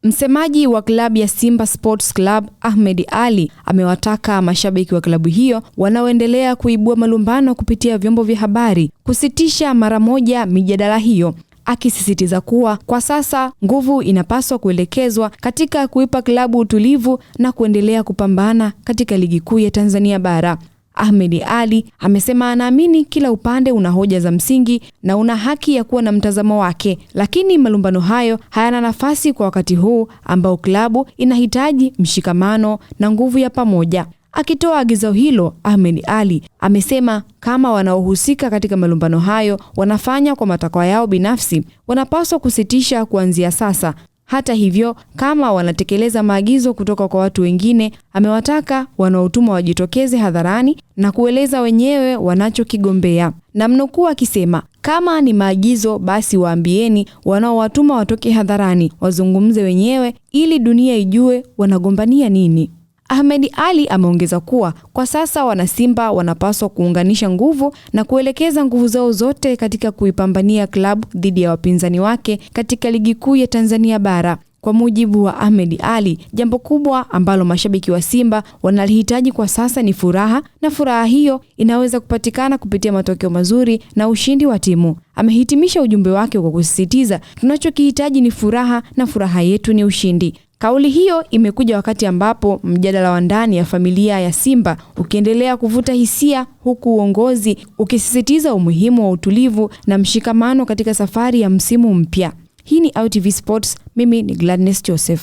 Msemaji wa klabu ya Simba Sports Club Ahmed Ally amewataka mashabiki wa klabu hiyo wanaoendelea kuibua malumbano kupitia vyombo vya habari kusitisha mara moja mijadala hiyo, akisisitiza kuwa kwa sasa nguvu inapaswa kuelekezwa katika kuipa klabu utulivu na kuendelea kupambana katika ligi kuu ya Tanzania bara. Ahmed Ally amesema anaamini kila upande una hoja za msingi na una haki ya kuwa na mtazamo wake, lakini malumbano hayo hayana nafasi kwa wakati huu ambao klabu inahitaji mshikamano na nguvu ya pamoja. Akitoa agizo hilo, Ahmed Ally amesema kama wanaohusika katika malumbano hayo wanafanya kwa matakwa yao binafsi, wanapaswa kusitisha kuanzia sasa. Hata hivyo, kama wanatekeleza maagizo kutoka kwa watu wengine, amewataka wanaotuma wajitokeze hadharani na kueleza wenyewe wanachokigombea. Namnukuu akisema, kama ni maagizo basi waambieni wanaowatuma watoke hadharani, wazungumze wenyewe ili dunia ijue wanagombania nini. Ahmed Ally ameongeza kuwa kwa sasa wanasimba wanapaswa kuunganisha nguvu na kuelekeza nguvu zao zote katika kuipambania klabu dhidi ya wapinzani wake katika ligi kuu ya Tanzania bara. Kwa mujibu wa Ahmed Ally, jambo kubwa ambalo mashabiki wa Simba wanalihitaji kwa sasa ni furaha, na furaha hiyo inaweza kupatikana kupitia matokeo mazuri na ushindi wa timu. Amehitimisha ujumbe wake kwa kusisitiza, tunachokihitaji ni furaha na furaha yetu ni ushindi. Kauli hiyo imekuja wakati ambapo mjadala wa ndani ya familia ya Simba ukiendelea kuvuta hisia, huku uongozi ukisisitiza umuhimu wa utulivu na mshikamano katika safari ya msimu mpya. Hii ni ITV Sports, mimi ni Gladness Joseph.